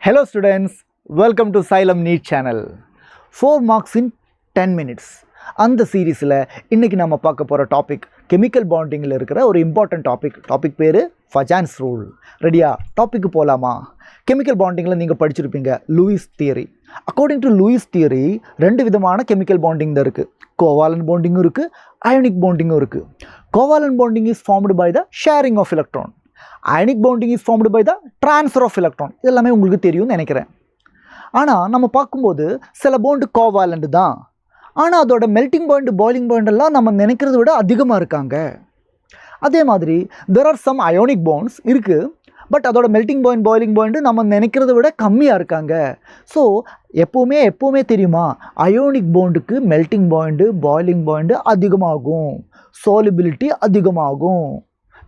Hello students, welcome to Xylem NEET channel. 4 marks in 10 minutes. அந்த சீரீஸில் இன்றைக்கி நம்ம பார்க்க போகிற டாபிக் கெமிக்கல் பாண்டிங்கில் இருக்கிற ஒரு இம்பார்ட்டன்ட் டாபிக் பேர் ஃபஜான்ஸ் ரூல். ரெடியா? டாப்பிக்கு போகலாமா? கெமிக்கல் பாண்டிங்கில் நீங்கள் படிச்சிருப்பீங்க Lewis theory. According to Lewis theory 2 விதமான கெமிக்கல் பாண்டிங் தான் இருக்குது. கோவாலன் பாண்டிங்கும் இருக்குது, அயோனிக் பாண்டிங்கும் இருக்குது. Covalent bonding is formed by the sharing of electron. Ionic bonding is formed by the transfer of electron. இதெல்லாமே உங்களுக்கு தெரியும்னு நினைக்கிறேன். ஆனால் நம்ம பார்க்கும்போது சில பாண்டு கோவாலண்ட் தான், ஆனால் அதோட மெல்ட்டிங் பாயிண்ட் பாயிலிங் பாயிண்ட் எல்லாம் நம்ம நினைக்கிறத விட அதிகமாக இருக்காங்க. அதே மாதிரி there are some ionic bonds இருக்குது, பட் அதோட மெல்ட்டிங் பாயிண்ட் பாயிலிங் பாயிண்ட்டு நம்ம நினைக்கிறத விட கம்மியாக இருக்காங்க. ஸோ எப்போவுமே தெரியுமா, அயோனிக் பாண்டுக்கு மெல்ட்டிங் பாயிண்ட்டு பாயிலிங் பாயிண்ட்டு அதிகமாகும், சாலிபிலிட்டி அதிகமாகும்,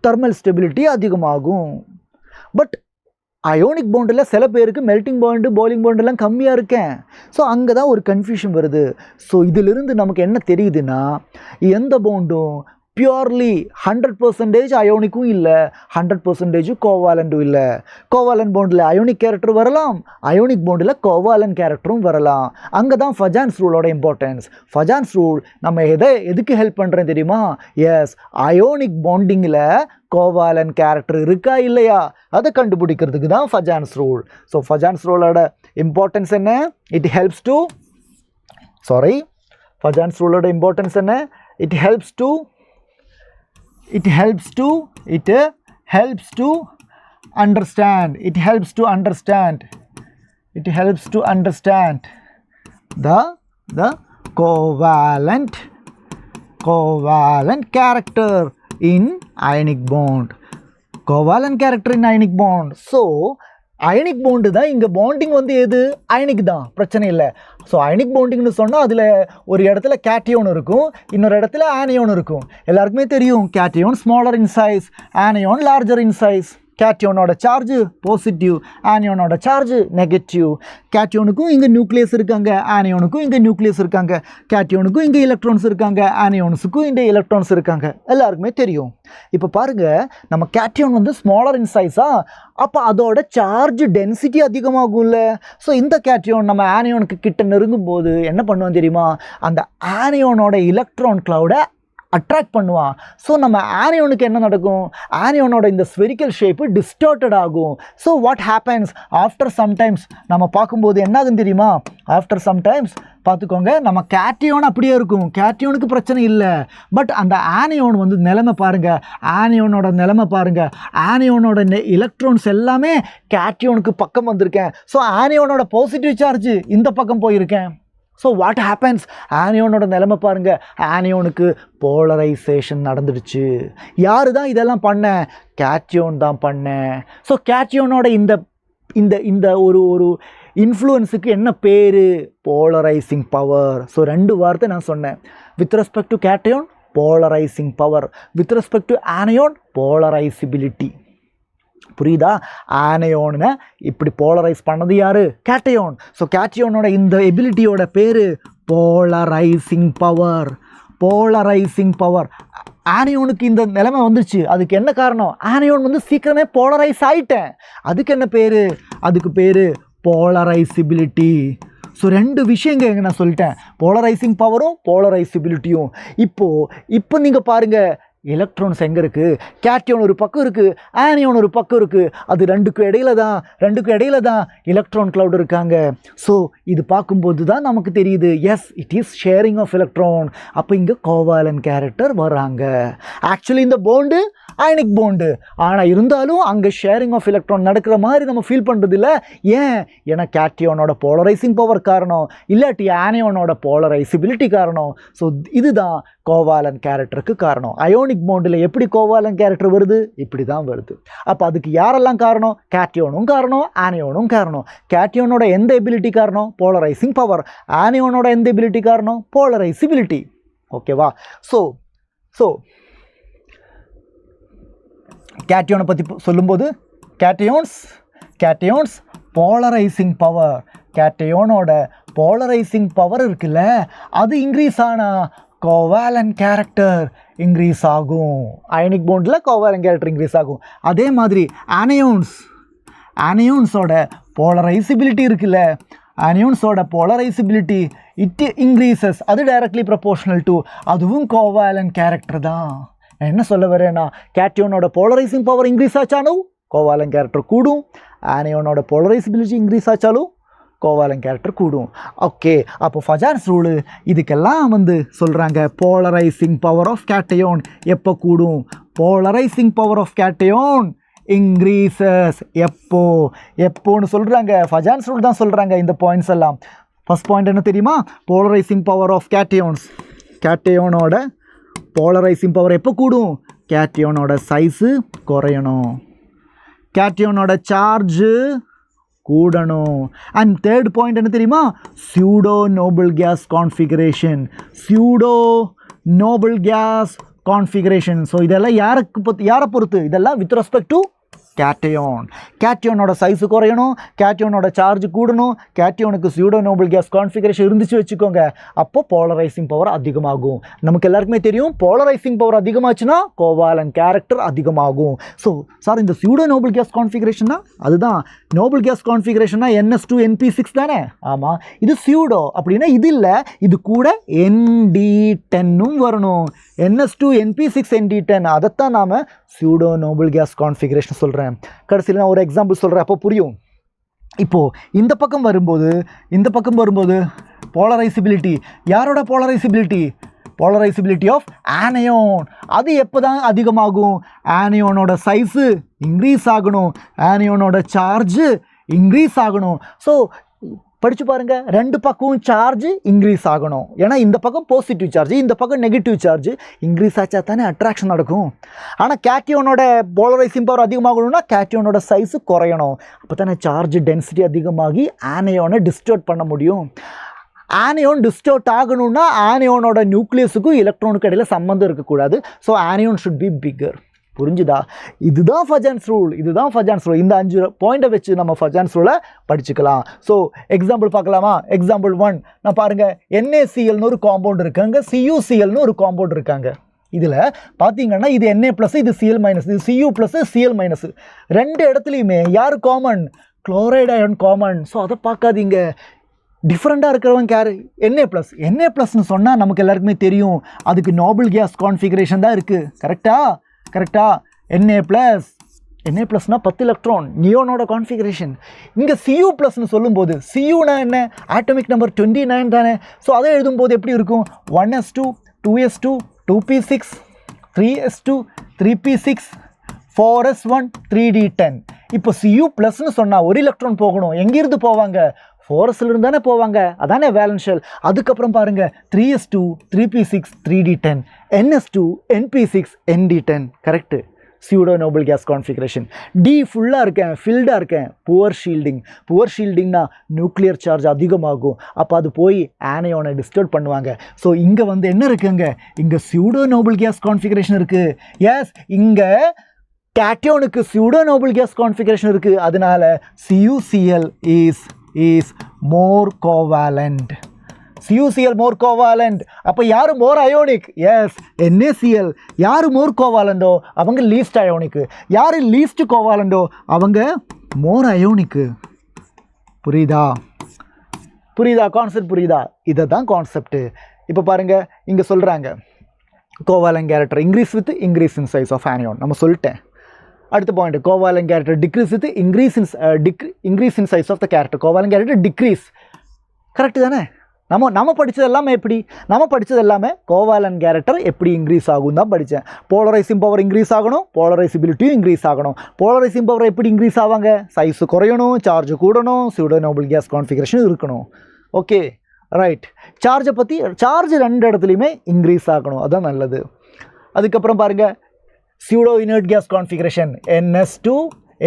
தெர்மல் ஸ்டெபிலிட்டி அதிகமாகும். பட் அயோனிக் பாண்டில் சில பேருக்கு மெல்ட்டிங் பாயிண்ட்டு பாயிலிங் பாயிண்டெல்லாம் கம்மியாக இருக்கேன். ஸோ அங்கே தான் ஒரு கன்ஃபியூஷன் வருது. ஸோ இதிலிருந்து நமக்கு என்ன தெரியுதுன்னா, எந்த பாண்டும் பியூர்லி 100% அயோனிக்கும் இல்லை, 100% கோவாலண்ட்டும் இல்லை. கோவாலன் பாண்டில் அயோனிக் கேரக்டர் வரலாம், அயோனிக் பாண்டில் கோவாலன் கேரக்டரும் வரலாம். அங்கே தான் ஃபஜான்ஸ் ரூலோட இம்பார்ட்டன்ஸ். ஃபஜான்ஸ் ரூல் நம்ம எதுக்கு ஹெல்ப் பண்ணுறேன் தெரியுமா? எஸ், அயோனிக் பாண்டிங்கில் கோவாலன் கேரக்டர் இருக்கா இல்லையா அதை கண்டுபிடிக்கிறதுக்கு தான் ஃபஜான்ஸ் ரூல். ஸோ ஃபஜான்ஸ் ரூலோட இம்பார்ட்டன்ஸ் என்ன? ஃபஜான்ஸ் ரூலோட இம்பார்ட்டன்ஸ் என்ன? It helps to understand the covalent character in ionic bond. So ionic bond தான் இங்கே பாண்டிங் எது? அயனிக் தான், பிரச்சனை இல்லை. ஸோ அயனிக் பாண்டிங்னு சொன்னால் அதில் ஒரு இடத்துல கேட்டியோன் இருக்கும், இன்னொரு இடத்துல ஆனியோன் இருக்கும். எல்லாருக்குமே தெரியும், cation smaller in size, anion larger in size. கேட்டியோனோட சார்ஜு பாசிட்டிவ், ஆனியோனோட சார்ஜு நெகட்டிவ். கேட்டியோனுக்கும் இங்கே நியூக்ளியஸ் இருக்காங்க, ஆனியோனுக்கும் இங்கே நியூக்ளியஸ் இருக்காங்க. கேட்டியோனுக்கும் இங்கே எலக்ட்ரான்ஸ் இருக்காங்க, ஆனியோன்ஸுக்கும் இங்கே எலக்ட்ரான்ஸ் இருக்காங்க. எல்லாருக்குமே தெரியும். இப்போ பாருங்கள், நம்ம கேட்டியோன் ஸ்மாலர் இன் சைஸா, அப்போ அதோட சார்ஜ் டென்சிட்டி அதிகமாகும்ல. ஸோ இந்த கேட்டியோன் நம்ம ஆனியோனுக்கு கிட்ட நெருங்கும் போது என்ன பண்ணுவோம் தெரியுமா? அந்த ஆனியோனோட எலக்ட்ரான் கிளவுடை அட்ராக்ட் பண்ணுவான். ஸோ நம்ம ஆனியோனுக்கு என்ன நடக்கும்? ஆனியோனோட இந்த ஸ்பெரிக்கல் ஷேப்பு டிஸ்டார்டட் ஆகும். So what happens after sometimes நம்ம பார்க்கும்போது என்ன ஆகுன்னு தெரியுமா? ஆஃப்டர் சம்டைம்ஸ் பார்த்துக்கோங்க, நம்ம கேட்டியோன் அப்படியே இருக்கும், கேட்டியோனுக்கு பிரச்சனை இல்லை. பட் அந்த ஆனியோன் நிலைமை பாருங்கள், ஆனியோனோட நிலைமை பாருங்கள். ஆனியோனோட எலக்ட்ரான்ஸ் எல்லாமே கேட்டியோனுக்கு பக்கம் வந்திருக்கேன். ஸோ ஆனியோனோட பாசிட்டிவ் சார்ஜ் இந்த பக்கம் போயிருக்கேன். So what happens? ஆனியோனோட நிலைமை பாருங்கள், ஆனியோனுக்கு போலரைசேஷன் நடந்துடுச்சு. யார் தான் இதெல்லாம் பண்ண? கேட்டியோன் தான் பண்ண. ஸோ கேட்டியோனோட இந்த இந்த இந்த ஒரு ஒரு இன்ஃப்ளூயன்ஸுக்கு என்ன பேர்? Polarising power. ஸோ 2 வார்த்தை நான் சொன்னேன். With respect to cation polarising power, with respect to anion polarisability. புரியுதா? ஆனியோனை இப்படி போலரைஸ் பண்ணது யார்? கேட்டியோன். ஸோ கேட்டியோனோட இந்த எபிலிட்டியோட பேர் போலரைசிங் பவர். ஆனியோனுக்கு இந்த நிலைமை வந்துச்சு. அதுக்கு என்ன காரணம்? ஆனியோன் சீக்கிரமே போலரைஸ் ஆகிட்டேன். அதுக்கு என்ன பேர்? அதுக்கு பேர் போலரைசிபிலிட்டி. ஸோ 2 விஷயங்க நான் சொல்லிட்டேன், போலரைசிங் பவரும் போலரைசிபிலிட்டியும். இப்போ நீங்கள் பாருங்கள், எலக்ட்ரான்ஸ் எங்கே இருக்குது? கேட்டியோன் ஒரு பக்கம் இருக்குது, ஆனியோன் ஒரு பக்கம் இருக்குது. அது ரெண்டுக்கும் இடையில தான் எலக்ட்ரான் கிளவுட் இருக்காங்க. ஸோ இது பார்க்கும்போது தான் நமக்கு தெரியுது, yes, it is sharing of electron. அப்போ இங்கே கோவாலன் கேரக்டர் வராங்க. ஆக்சுவலி இந்த பாண்டு அயனிக் பாண்டு, ஆனால் இருந்தாலும் அங்கே ஷேரிங் ஆஃப் எலக்ட்ரான் நடக்கிற மாதிரி நம்ம ஃபீல் பண்ணுறது இல்லை. ஏன்னா கேட்டியோனோட போலரைசிங் பவர் காரணம், இல்லாட்டி ஆனியோனோட போலரைசிபிலிட்டி காரணம். ஸோ இதுதான் கோவாலன் கேரக்டருக்கு காரணம். அயோனிக் பாண்டில் எப்படி கோவாலன் கேரக்டர் வருது? இப்படி தான் வருது. அப்போ அதுக்கு யாரெல்லாம் காரணம்? கேட்டியோனும் காரணம், ஆனியோனும் காரணம். கேட்டியோனோட எந்த எபிலிட்டி காரணம்? Polarising power. ஆனியோனோட எந்த எபிலிட்டி காரணம்? போலரைசிபிலிட்டி. ஓகேவா? ஸோ கேட்டியோனை பற்றி சொல்லும்போது கேட்டியோன்ஸ் போலரைசிங் பவர். கேட்டியோனோட போலரைசிங் பவர் இருக்குல்ல, அது இன்க்ரீஸ் ஆனால் கோவாலன் கேரக்டர் இன்க்ரீஸ் ஆகும். அயனிக் பாண்டில் கோவாலன் கேரக்டர் இன்க்ரீஸ் ஆகும். அதே மாதிரி ஆனியோன்ஸ் ஆனியோன்ஸோட போலரைசிபிலிட்டி இருக்குல்ல, ஆனியோன்ஸோட போலரைசிபிலிட்டி இட் இன்க்ரீசஸ், அது டைரக்ட்லி ப்ரொபோர்ஷனல் டு, அதுவும் கோவாலன்ட் கேரக்டர் தான். நான் என்ன சொல்ல வரேன்னா, கேட்டியோனோட போலரைசிங் பவர் இன்க்ரீஸ் ஆச்சாலும் கோவாலன்ட் கேரக்டர் கூடும், ஆனியோனோட போலரைசிபிலிட்டி இன்க்ரீஸ் ஆச்சாலும் கோவாலன்ட் கேரக்டர் கூடும். ஓகே, அப்போ ஃபஜான்ஸ் ரூலு இதுக்கெல்லாம் வந்து சொல்கிறாங்க போலரைசிங் பவர் ஆஃப் கேட்டையோன் எப்போ கூடும், polarising power of cation increases எப்போன்னு சொல்கிறாங்க. ஃபஜான்ஸ் ரூல் தான் சொல்கிறாங்க இந்த பாயிண்ட்ஸ் எல்லாம். ஃபர்ஸ்ட் பாயிண்ட் என்ன தெரியுமா, போலரைசிங் பவர் ஆஃப் கேட்டையோன்ஸ், கேட்டையோனோட போலரைசிங் பவர் எப்போ கூடும், கேட்டையோனோட சைஸு குறையணும், கேட்டையோனோட சார்ஜு கூடணும். அண்ட் தேர்ட் பாயிண்ட் என்ன தெரியுமா, pseudo noble gas configuration, pseudo noble gas configuration. So இதெல்லாம் யாரை பொறுத்து, இதெல்லாம் வித் ரெஸ்பெக்ட் டு கேட்டையோன். கேட்டையோனோட சைஸு குறையணும், கேட்டையோனோட சார்ஜ் கூடணும், கேட்டையோனுக்கு சியூடோ நோபல் கேஸ் கான்ஃபிகரேஷன் இருந்துச்சு வச்சுக்கோங்க, அப்போ போலரைசிங் பவர் அதிகமாகும். நமக்கு எல்லாருக்குமே தெரியும் போலரைசிங் பவர் அதிகமாச்சுன்னா கோவாலன்ட் கேரக்டர் அதிகமாகும். ஸோ சார் இந்த சியூடோ நோபல் கேஸ் கான்ஃபிகரேஷன்னா அதுதான் நோபல் கேஸ் கான்ஃபிகரேஷன்னா NS2NP6 தானே. ஆமாம், இது சியூடோ அப்படின்னா இது இல்லை, இது கூட ND10ம் வரணும், NS2NP6ND10, அதைத்தான் நாம் சியூடோ நோபல் கேஸ் கான்ஃபிகரேஷன் சொல்கிறேன். கடைசியில் நான் ஒரு எக்ஸாம்பிள் சொல்கிறேன், அப்போ புரியும். இப்போது இந்த பக்கம் வரும்போது போலரைசிபிலிட்டி, யாரோட போலரைசிபிலிட்டி, போலரைசிபிலிட்டி ஆஃப் ஆனியோன், அது எப்போ தான் அதிகமாகும், ஆனியோனோட சைஸு இன்க்ரீஸ் ஆகணும், ஆனியோனோட சார்ஜு இன்க்ரீஸ் ஆகணும். ஸோ படித்து பாருங்கள், ரெண்டு பக்கம் சார்ஜ் இன்க்ரீஸ் ஆகணும். ஏன்னா இந்த பக்கம் பாசிட்டிவ் சார்ஜ், இந்த பக்கம் நெகட்டிவ் சார்ஜ் இன்க்ரீஸ் ஆச்சா தானே அட்ராக்ஷன் நடக்கும். ஆனால் கேட்டையோனோட போலரைசிங் பவர் அதிகமாகணும்னா கேட்டையோனோட சைஸு குறையணும், அப்போ தானே சார்ஜ் டென்சிட்டி அதிகமாகி ஆனியோனை டிஸ்டர்ட் பண்ண முடியும். ஆனியோன் டிஸ்டர்ட் ஆகணும்னா ஆனியோனோட நியூக்ளியஸுக்கும் எலக்ட்ரானுக்கும் இடையில் சம்மந்தம் இருக்கக்கூடாது. So anion should be bigger. புரிஞ்சுதா? இதுதான் ஃபஜான்ஸ் ரூல், இந்த 5 பாயிண்டை வச்சு நம்ம ஃபஜான்ஸ் ரூலை படிச்சுக்கலாம். ஸோ எக்ஸாம்பிள் பார்க்கலாமா? எக்ஸாம்பிள் 1 நான் பாருங்கள், NaClன்னு ஒரு காம்பவுண்ட் இருக்காங்க, CuClன்னு ஒரு காம்பவுண்ட் இருக்காங்க. இதில் பார்த்தீங்கன்னா இது Na+, இது Cl-, இது Cu+, Cl-. ரெண்டு இடத்துலையுமே யார் common, chloride ion common. So அதை பார்க்காதீங்க, டிஃப்ரெண்ட்டாக இருக்கிறவங்க யார், Na+ன்னு சொன்னால் நமக்கு எல்லாருக்குமே தெரியும் அதுக்கு நோபல் கேஸ் கான்ஃபிகரேஷன் தான் இருக்குது. கரெக்டா Na+னா 10 எலக்ட்ரான் நியோனோட கான்ஃபிகரேஷன். இங்கே Cu+ன்னு சொல்லும்போது Cuனா என்ன, ஆட்டமிக் நம்பர் 29 தானே. ஸோ அதை எழுதும்போது எப்படி இருக்கும், 1s2 2s2 2p6 3s2 3p6 4s1 3d10. இப்போ Cu+ன்னு சொன்னால் ஒரு எலக்ட்ரான் போகணும், எங்கேருந்து போவாங்க, 4sலேருந்து தானே போவாங்க, அதானே வேலன்ஸ் ஷெல். அதுக்கப்புறம் பாருங்கள் 3s2 3p6 3d10 ns2 np6 nd10. Correct, pseudo noble gas configuration. D ஃபுல்லாக இருக்கேன், ஃபில்டாக இருக்கேன், புவர் ஷீல்டிங்னா நியூக்ளியர் சார்ஜ் அதிகமாகும், அப்போ அது போய் ஆனியோனை டிஸ்டர்ப் பண்ணுவாங்க. ஸோ இங்கே வந்து என்ன இருக்குங்க, இங்கே சியூடோ நோபல் கேஸ் கான்ஃபிகரேஷன் இருக்குது. எஸ், இங்கே கேட்டையோனுக்கு சியூடோ நோபல் கேஸ் கான்ஃபிகரேஷன் இருக்குது, அதனால CuCl is more covalent. CuCl more covalent. அப்போ யார் மோர் அயோனிக்? S, NaCl. யார் மோர் கோவாலண்டோ அவங்க லீஸ்ட் அயோனிக்கு, யார் லீஸ்ட் கோவாலண்டோ அவங்க மோர் அயோனிக்கு. புரியுதா? கான்செப்ட் புரியுதா? இதை தான் கான்செப்ட். இப்போ பாருங்கள், இங்கே சொல்கிறாங்க covalent character increase with increase in size of anion. நம்ம சொல்லிட்டேன். அடுத்த point, covalent character decrease with increase in size of the character. Covalent character decrease. Correct தானே? நம்ம படித்தது எல்லாமே எப்படி, கோவாலன்ட் கேரக்டர் எப்படி இன்க்ரீஸ் ஆகும் தான் படித்தேன். போலரைசிங் பவர் இன்க்ரீஸ் ஆகணும், போலரைசிபிலிட்டியும் இன்க்ரீஸ் ஆகணும். போலரைசிங் பவர் எப்படி இன்க்ரீஸ் ஆவாங்க, சைஸு குறையணும், சார்ஜ் கூடணும், சியூடோ நோபல் கேஸ் கான்ஃபிகரேஷன் இருக்கணும். Okay right. சார்ஜ் ரெண்டு இடத்துலையுமே இன்க்ரீஸ் ஆகணும், அதுதான் நல்லது. அதுக்கப்புறம் பாருங்கள், pseudo inert case configuration NS2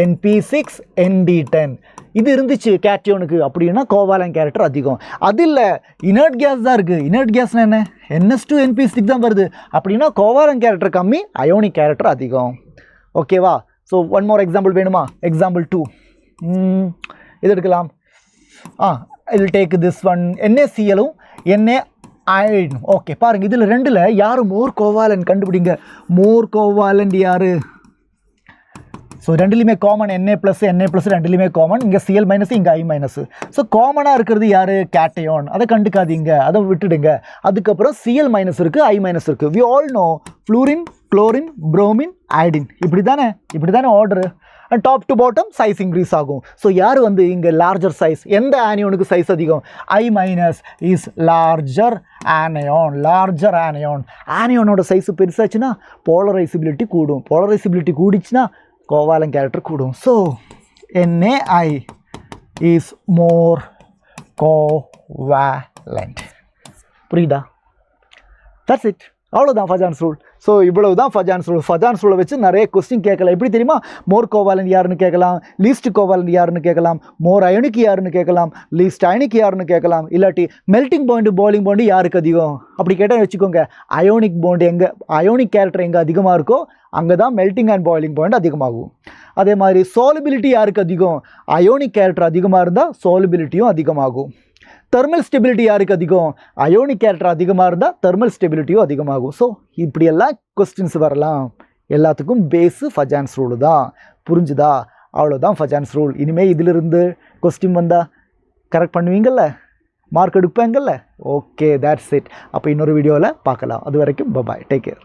NP6 ND10 இது இருந்துச்சு கேட்டையோனுக்கு, அப்படின்னா கோவாலன்ட் கேரக்டர் அதிகம். அது இல்லை, இனர்ட் கேஸ் தான் இருக்குது. இனர்ட் கேஸ்னா என்ன, NS2 NP6 தான் வருது, அப்படின்னா கோவாலன்ட் கேரக்டர் கம்மி, அயோனிக் கேரக்டர் அதிகம். ஓகேவா? ஸோ ஒன் மோர் எக்ஸாம்பிள் வேணுமா? எக்ஸாம்பிள் 2 இது எடுக்கலாம். I will take this one. NaClலும் Na அயன். ஓகே பாருங்கள், இதில் ரெண்டில் யார் மோர் கோவாலன்ட் கண்டுபிடிங்க. மோர் கோவாலன்ட் யார்? ஸோ ரெண்டுலேயுமே காமன் Na ப்ளஸ் ரெண்டுலேயுமே காமன். இங்கே Cl மைனஸ், இங்கே I மைனஸ். ஸோ காமனாக இருக்கிறது யார்? கேட்டையோன். அதை கண்டுக்காதீங்க, அதை விட்டுடுங்க. அதுக்கப்புறம் Cl மைனஸ் இருக்குது, I மைனஸ் இருக்குது. We all know fluorine, chlorine, bromine, iodine. இப்படி தானே order. And top to bottom size increase ஆகும். ஸோ யார் வந்து இங்கே லார்ஜர் சைஸ்? எந்த ஆனியோனுக்கு சைஸ் அதிகம்? I minus is larger anion. ஆனியோனோட சைஸ் பெருசாச்சுன்னா போலரைசிபிலிட்டி கூடும். போலரைசிபிலிட்டி கூடிச்சுன்னா கோவாலன் கேரக்டர் கூடும். So NaI is more covalent. புரியுதா? That's it. அவ்வளோதான் ஃபஜான்ஸ் ரூல். ஸோ இவ்வளவு தான் ஃபஜான்ஸ் ரூல். ஃபஜான்ஸ் ரூலை வச்சு நிறைய கொஸ்டின் கேட்கலாம். எப்படி தெரியுமா? மோர் கோவாலண்ட் யாருன்னு கேட்கலாம், லீஸ்ட் கோவாலண்ட் யாருன்னு கேட்கலாம், மோர் அயனிக் யாருன்னு கேட்கலாம், லீஸ்ட் அயனிக் யாருன்னு கேட்கலாம். இல்லாட்டி மெல்டிங் பாயிண்ட், பாயிலிங் பாயிண்ட் யாருக்கு அதிகம் அப்படி கேட்டால் வச்சுக்கோங்க. அயோனிக் பாண்ட் எங்கே, அயோனிக் கேரக்டர் எங்கே அதிகமாக இருக்கோ அங்கே தான் மெல்டிங் அண்ட் பாயிலிங் பாயிண்ட் அதிகமாகும். அதே மாதிரி சாலிபிலிட்டி யாருக்கு அதிகம்? அயோனிக் கேரக்டர் அதிகமாக இருந்தால் சாலிபிலிட்டியும் அதிகமாகும். தெர்மல் ஸ்டெபிலிட்டி யாருக்கு அதிகம்? அயோனிக் கேரக்டர் அதிகமாக இருந்தால் தெர்மல் ஸ்டெபிலிட்டியும் அதிகமாகும். ஸோ இப்படியெல்லாம் கொஸ்டின்ஸ் வரலாம். எல்லாத்துக்கும் பேஸு ஃபஜான்ஸ் ரூலு தான். புரிஞ்சுதா? அவ்வளோதான் ஃபஜான்ஸ் ரூல். இனிமேல் இதிலிருந்து கொஸ்டின் வந்தால் கரெக்ட் பண்ணுவீங்கள்ல, மார்க் எடுப்பேங்கள்ல. Okay, that's it. அப்போ இன்னொரு வீடியோவில் பார்க்கலாம். அது வரைக்கும் பபாய், டேக் கேர்.